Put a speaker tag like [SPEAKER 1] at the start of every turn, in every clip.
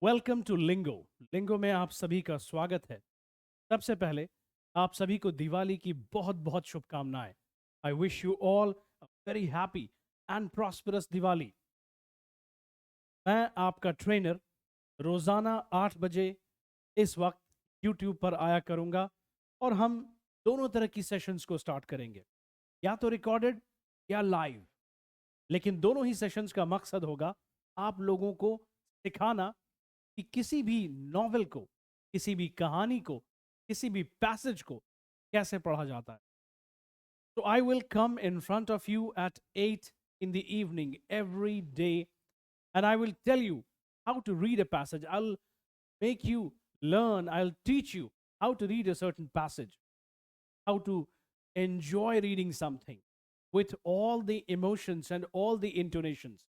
[SPEAKER 1] Welcome to लिंगो। लिंगो में आप सभी का स्वागत है। सबसे पहले आप सभी को दिवाली की बहुत बहुत शुभकामनाएं। I wish you all very happy and prosperous Diwali. मैं आपका ट्रेनर रोज़ाना 8 बजे इस वक्त यूट्यूब पर आया करूंगा और हम दोनों तरह की सेशंस को स्टार्ट करेंगे, या तो रिकॉर्डेड या लाइव। लेकिन दोनों ही सेशंस का मकसद होगा आप लोगों को सिखाना कि किसी भी नॉवेल को, किसी भी कहानी को, किसी भी पैसेज को कैसे पढ़ा जाता है। So I will come in front of you at 8 in the evening every day and I will tell you how to read a passage. I'll make you learn, I'll teach you how to read a certain passage, how to enjoy reading something with all the emotions and all the intonations.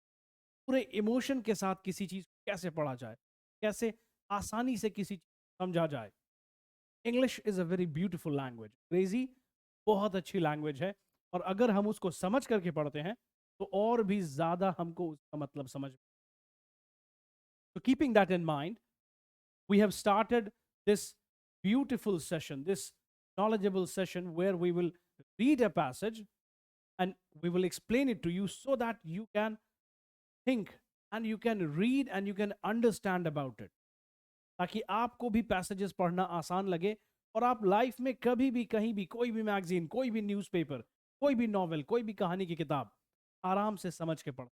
[SPEAKER 1] पूरे emotion के साथ किसी चीज को कैसे पढ़ा जाए, कैसे आसानी से किसी चीज को समझा जाए। English is a very beautiful language. अंग्रेजी बहुत अच्छी लैंग्वेज है और अगर हम उसको समझ करके पढ़ते हैं तो और भी ज्यादा हमको उसका मतलब समझ। So keeping that in mind, we have started this beautiful session, this knowledgeable session where we will read a passage and we will explain it to you so that you can think and you can read and you can understand about it, ताकि आपको भी passages पढ़ना आसान लगे और आप life में कभी भी कहीं भी कोई भी मैगजीन, कोई भी न्यूज़पेपर, कोई भी नॉवेल, कोई भी कहानी की किताब आराम से समझ के पढ़।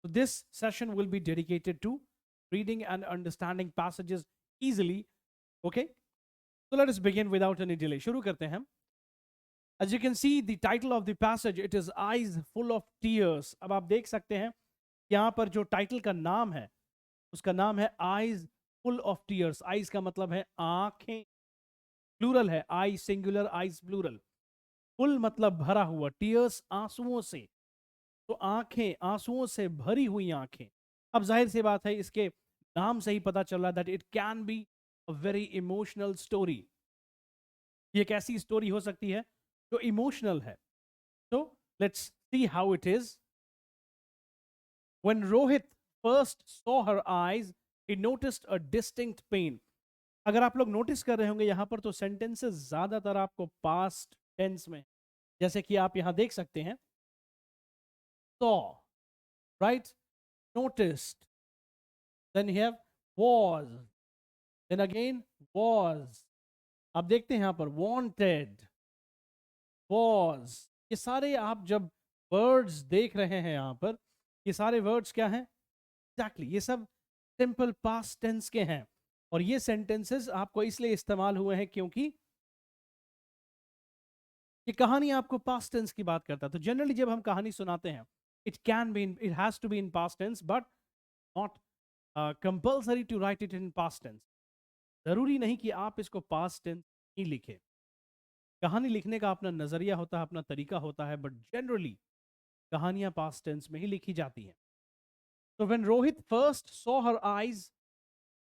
[SPEAKER 1] So this session will be dedicated to reading and understanding passages easily. Okay? So let us begin without any delay. शुरू करते हैं हम। As you can see the title of the passage, it is eyes full of tears. अब आप देख सकते हैं यहाँ पर जो टाइटल का नाम है उसका नाम है eyes full of tears. eyes का मतलब है आंखें, प्लूरल है, आई सिंगुलर, आईज प्लूरल। फुल मतलब भरा हुआ, टीयर्स आंसुओं से, तो आंखें आंसुओं से भरी हुई आंखें। अब जाहिर सी बात है इसके नाम से ही पता चल रहा है that it can be a very emotional story. ये एक ऐसी स्टोरी हो सकती है जो इमोशनल है। तो let's see how it is. When Rohit first saw her eyes, he noticed a distinct pain. अगर आप लोग नोटिस कर रहे होंगे यहां पर तो सेंटेंसेस ज्यादातर आपको पास्ट टेंस में, जैसे कि आप यहां देख सकते हैं saw, right? Noticed, then you have was, then again was। आप देखते हैं यहां पर wanted, was। ये सारे आप जब वर्ड्स देख रहे हैं यहां पर, ये सारे वर्ड्स क्या हैं? एग्जैक्टली ये सब सिंपल पास्ट टेंस के हैं और ये सेंटेंसेस आपको इसलिए इस्तेमाल हुए हैं क्योंकि ये कहानी आपको पास्ट टेंस की बात करता है। तो जनरली जब हम कहानी सुनाते हैं it can be in, it has to be in past tense but not compulsory to write it in past tense. जरूरी नहीं कि आप इसको पास्ट टेंस ही लिखें। कहानी लिखने का अपना नजरिया होता है, अपना तरीका होता है, बट जनरली कहानियां पास्ट टेंस में ही लिखी जाती हैं। तो when Rohit first saw her eyes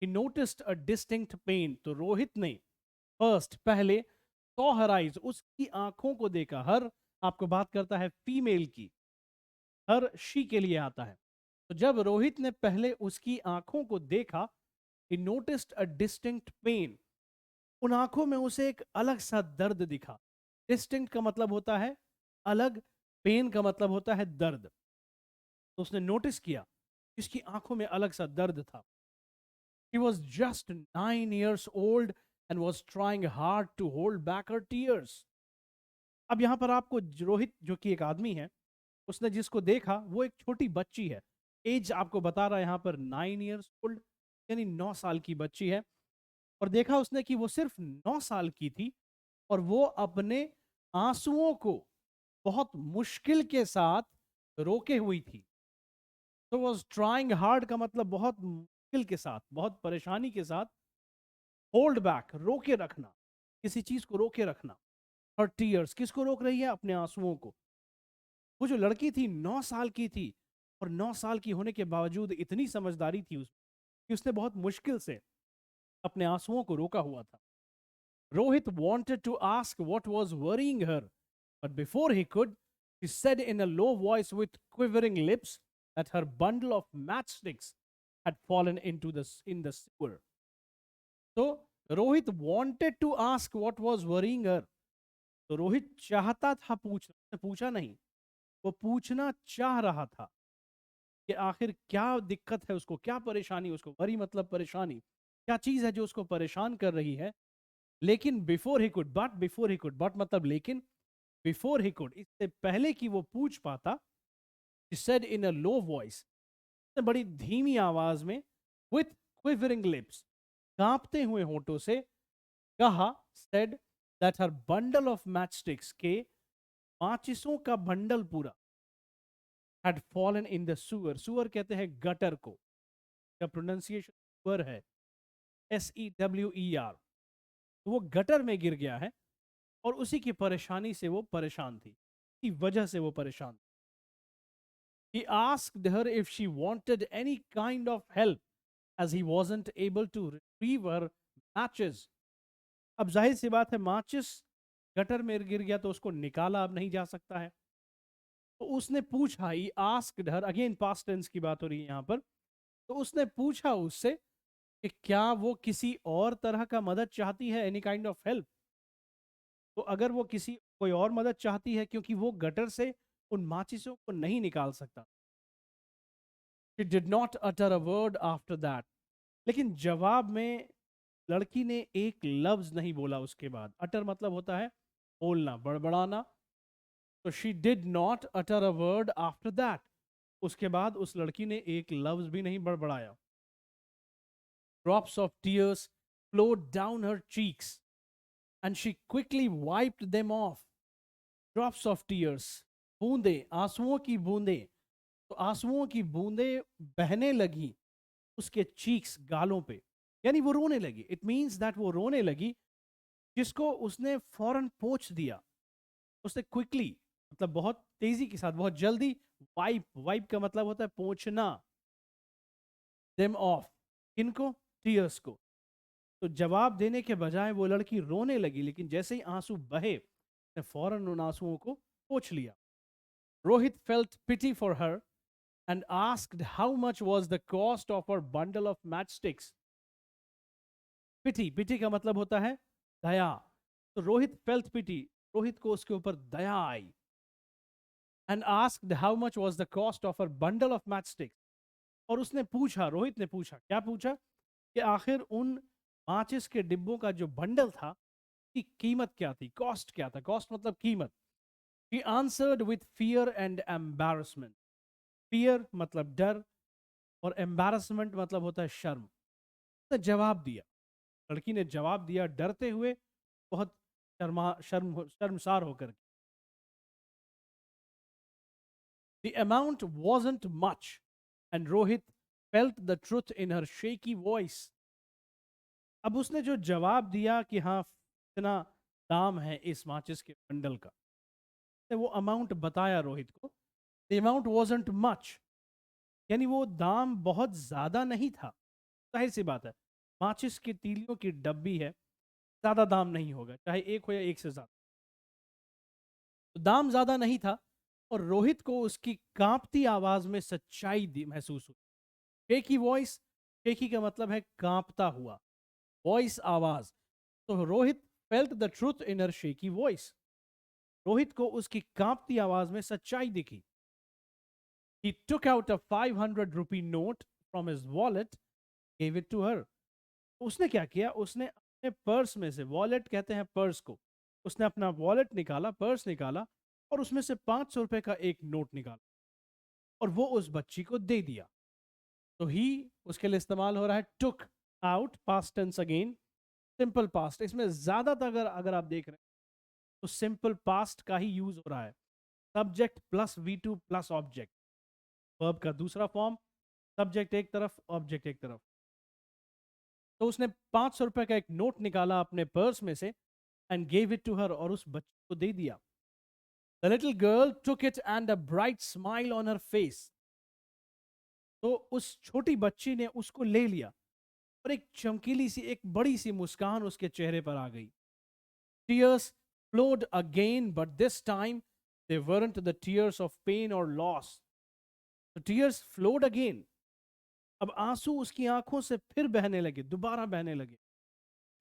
[SPEAKER 1] he noticed a distinct pain. तो रोहित ने फर्स्ट पहले सॉ हर आईज उसकी आंखों को देखा। हर आपको बात करता है फीमेल की, हर शी के लिए आता है। तो जब रोहित ने पहले उसकी आंखों को देखा, he noticed a distinct pain। उन आंखों में उसे एक अलग सा दर्द दिखा। डिस्टिंक्ट का मतलब होता है अलग, पेन का मतलब होता है दर्द। तो उसने नोटिस किया इसकी आंखों में अलग सा दर्द था। He was just 9 years old and was trying hard to hold back her tears। अब यहां पर आपको रोहित जो कि एक आदमी है, उसने जिसको देखा वो एक छोटी बच्ची है। एज आपको बता रहा है यहाँ पर 9 years old, यानी 9 साल की बच्ची है। और देखा उसने कि वो सिर्फ 9 साल की थी और वो अपने आंसुओं को बहुत मुश्किल के साथ रोके हुई थी। तो वॉज ट्राइंग हार्ड का मतलब बहुत मुश्किल के साथ, बहुत परेशानी के साथ, होल्ड बैक रोके रखना, किसी चीज को रोके रखना। हर टीयर्स किसको रोक रही है? अपने आंसुओं को। वो जो लड़की थी 9 साल की थी और 9 साल की होने के बावजूद इतनी समझदारी थी उसमें कि उसने बहुत मुश्किल से अपने आंसुओं को रोका हुआ था। Rohit wanted to ask what was worrying her, but before he could, she said in a low voice with quivering lips that her bundle of matchsticks had fallen into in the sewer. So Rohit wanted to ask what was worrying her. तो रोहित चाहता था पूछना, उसने पूछा नहीं, वो पूछना चाह रहा था कि आखिर क्या दिक्कत है उसको, क्या परेशानी उसको, वरी मतलब परेशानी, क्या चीज है जो उसको परेशान कर रही है. लेकिन बिफोर ही कुड बट मतलब लेकिन बिफोर ही कुड, इससे पहले कि वो पूछ पाता, she said in a low voice, बड़ी धीमी आवाज में, with quivering lips, कांपते हुए होठों से कहा, said that her bundle of matchsticks, के माचिसों का बंडल पूरा, had fallen in the sewer. sewer कहते हैं गटर को, का प्रोनाउंसिएशन sewer है, SEWER. वो गटर में गिर गया है और उसी की परेशानी से वो परेशान थी, की वजह से वो परेशान थी. He asked her if she wanted any kind of help as he wasn't able to retrieve her matches. अब जाहिर सी बात है, माचिस गटर में गिर गया तो उसको निकाला अब नहीं जा सकता है. तो उसने पूछा, he asked her, again past tense की बात हो रही है यहां पर, तो उसने पूछा उससे कि क्या वो किसी और तरह का मदद चाहती है, एनी काइंड ऑफ हेल्प. तो अगर वो किसी कोई और मदद चाहती है, क्योंकि वो गटर से उन माचिसों को नहीं निकाल सकता. She did not utter a word after that. लेकिन जवाब में लड़की ने एक लफ्ज नहीं बोला उसके बाद. अटर मतलब होता है बोलना, बड़बड़ाना. तो she did not utter a word after that. उसके बाद उस लड़की ने एक लफ्ज भी नहीं बड़बड़ाया. Drops of tears flowed down her cheeks and she quickly wiped them off. Drops of tears, बूंदे, आंसुओं की बूंदे. तो आंसुओं की बूंदे बहने लगी उसके चीक्स, गालों पे, यानी वो रोने लगी. इट मीन्स दैट वो रोने लगी, जिसको उसने फौरन पोंछ दिया. उसने क्विकली मतलब बहुत तेजी के साथ, बहुत जल्दी, वाइप, वाइप का मतलब होता है पोंछना, देम ऑफ, किनको, टीयर्स को. तो जवाब देने के बजाय वो लड़की रोने लगी, लेकिन जैसे ही आंसू बहे ने फौरन उन आंसुओं को पोंछ लिया. Rohit felt pity for her and asked how much was the cost of her bundle of matchsticks. पिटी का मतलब होता है दया. तो रोहित फेल्ट पिटी, रोहित को उसके ऊपर दया आई. And asked how much was the cost of her bundle of matchsticks. और उसने पूछा, रोहित ने पूछा, क्या पूछा, कि आखिर उन माचिस के डिब्बों का जो बंडल था की कीमत क्या थी, कॉस्ट क्या था. कॉस्ट मतलब कीमत. He answered with fear and embarrassment. Fear मतलब डर, और एम्बैरसमेंट मतलब होता है शर्म. उसने जवाब दिया, लड़की ने जवाब दिया डरते हुए, बहुत शर्मसार होकर. The amount wasn't much and Rohit felt the truth in her shaky voice. अब उसने जो जवाब दिया कि हाँ इतना दाम है इस माचिस के बंडल का, वो अमाउंट बताया रोहित को. The amount wasn't much, यानी वो दाम बहुत ज्यादा नहीं था. जाहिर सी बात है, माचिस की तीलियों की डब्बी है, ज्यादा दाम नहीं होगा, चाहे एक हो या एक से ज्यादा. तो दाम ज्यादा नहीं था, और रोहित को उसकी कांपती आवाज में सच्चाई महसूस हुई. शेकी वॉइस, शेकी का मतलब है कांपता हुआ, वॉइस आवाज. तो Rohit felt the truth in her shaky voice. Rohit को उसकी कांपती आवाज में सच्चाई दिखी. He took out a 500 rupee note from his wallet, gave it to her. उसने क्या किया, उसने अपने पर्स में से, वॉलेट कहते हैं पर्स को, उसने अपना वॉलेट निकाला, पर्स निकाला, और उसमें से 500 रुपए का एक नोट निकाला और वो उस बच्ची को दे दिया. तो ही उसके लिए इस्तेमाल हो रहा है took out, past tense again, simple past. इसमें ज्यादातर अगर अगर आप देख रहे हैं तो सिंपल पास्ट का ही यूज हो रहा है. Subject plus V2 plus object, verb का दूसरा फॉर्म, सब्जेक्ट एक तरफ, ऑब्जेक्ट एक तरफ. तो उसने 500 रुपए का एक नोट निकाला अपने पर्स में से and gave it to her, और उस बच्ची को दे दिया. The little girl took it and a bright smile on her face. तो उस छोटी बच्ची ने उसको ले लिया और एक चमकीली सी, एक बड़ी सी मुस्कान उसके चेहरे पर आ गई. Tears flowed again, but this time they weren't the tears of pain or loss. The tears flowed again. अब आंसू उसकी आंखों से फिर बहने लगे, दोबारा बहने लगे।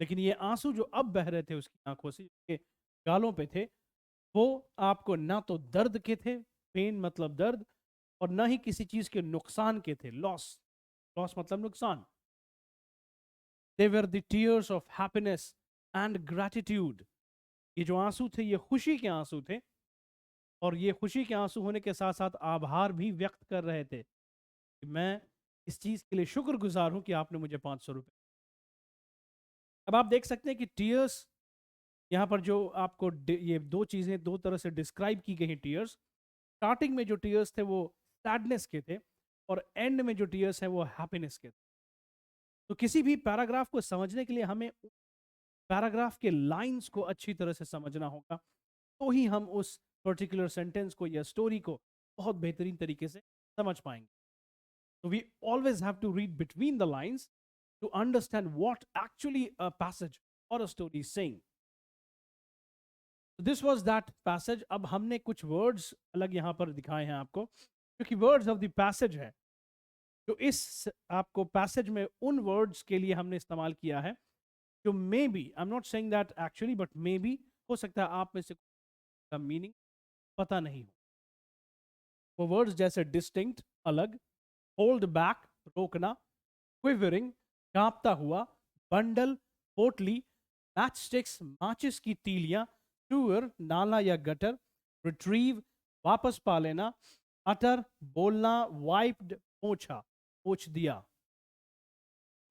[SPEAKER 1] लेकिन ये आंसू जो अब बह रहे थे उसकी आंखों से, उसके गालों पे थे, वो आपको ना तो दर्द के थे, पेन मतलब दर्द, और ना ही किसी चीज के नुकसान के थे, लॉस। लॉस मतलब नुकसान। They were the tears of happiness and gratitude. ये जो आंसू थे ये खुशी के आंसू थे, और ये खुशी के आंसू होने के साथ साथ आभार भी व्यक्त कर रहे थे कि मैं इस चीज के लिए शुक्रगुजार हूं कि आपने मुझे 500 रुपए। अब आप देख सकते हैं कि टीयर्स, यहाँ पर जो आपको ये दो चीजें दो तरह से डिस्क्राइब की गई हैं टीयर्स। स्टार्टिंग में जो टीयर्स थे वो सैडनेस के थे, और एंड में जो टीयर्स हैं वो हैप्पीनेस के थे। तो किसी भी पैराग्राफ को समझने के लिए हमें पैराग्राफ के लाइंस को अच्छी तरह से समझना होगा, तो ही हम उस पर्टिकुलर सेंटेंस को या स्टोरी को बहुत बेहतरीन तरीके से समझ पाएंगे। तो we always have to read between the lines to understand what actually a passage और a story is saying. This was that passage. अब हमने कुछ वर्ड्स अलग यहां पर दिखाए हैं आपको, क्योंकि वर्ड्स ऑफ द पैसेज है जो इस आपको पैसेज में उन वर्ड्स के लिए हमने इस्तेमाल किया है जो may be, I am not saying that actually, but may be, हो सकता है आप में से का मीनिंग पता नहीं हो। वो वर्ड्स जैसे डिस्टिंक्ट अलग, होल्ड बैक रोकना, क्विवरिंग कांपता हुआ, बंडल पोटली, मैच स्टिक्स माचिस की तीलियां, टूअर नाला या गटर, रिट्रीव वापस पा लेना, अटर बोलना, वाइप्ड पोछा पोछ दिया,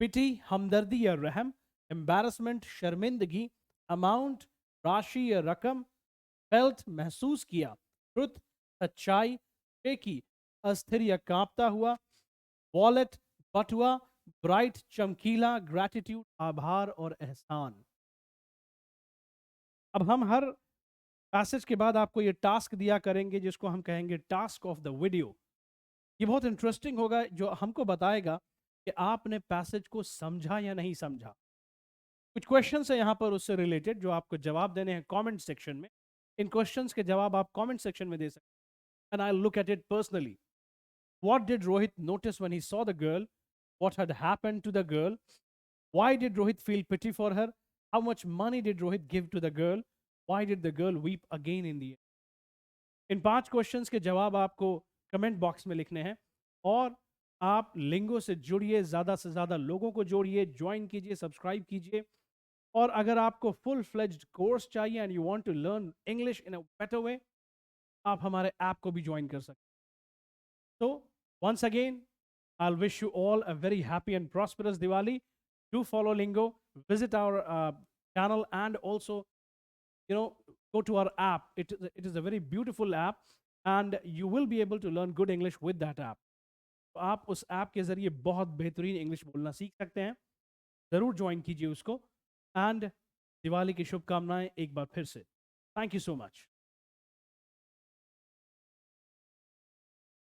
[SPEAKER 1] पिटी हमदर्दी या रहम, एम्बैरसमेंट शर्मिंदगी, अमाउंट राशि या रकम, फेल्ट महसूस किया, ट्रुथ सच्चाई, फेकी अस्थिर या कांपता हुआ, वॉलेट बटुआ, ब्राइट चमकीला, ग्रैटिट्यूड आभार और एहसान। अब हम हर पैसेज के बाद आपको ये टास्क दिया करेंगे जिसको हम कहेंगे टास्क ऑफ द वीडियो। ये बहुत इंटरेस्टिंग होगा, जो हमको बताएगा कि आपने पैसेज को समझा या नहीं समझा। कुछ क्वेश्चंस है यहाँ पर उससे रिलेटेड जो आपको जवाब देने हैं कमेंट सेक्शन में। इन क्वेश्चंस के जवाब आप कमेंट सेक्शन में दे सकते हैं, and I look at it personally. What did Rohit notice when he saw the girl? What had happened to the girl? Why did Rohit feel pity for her? How much money did Rohit give to the girl? Why did the girl weep again in the end? In 5 questions के जवाब आपको comment box में लिखने हैं, और आप लिंगो से जुड़िए, ज़्यादा से ज़्यादा लोगों को जोड़िए, ज्वाइन कीजिए, सब्सक्राइब कीजिए। और अगर आपको फुल फ्लेज्ड कोर्स चाहिए and you want to learn English in a better way, आप हमारे ऐप को भी ज्वाइन कर सकते हैं। तो once again, I'll wish you all a very happy and prosperous Diwali. Do follow Lingo, visit our channel, and also, you know, go to our app. It is a very beautiful app, and you will be able to learn good English with that app. तो आप उस app के जरिए बहुत बेहतरीन English बोलना सीख सकते हैं। ज़रूर ज्वाइन कीजिए उसको, एंड दिवाली की शुभकामनाएं एक बार फिर से। Thank you so much.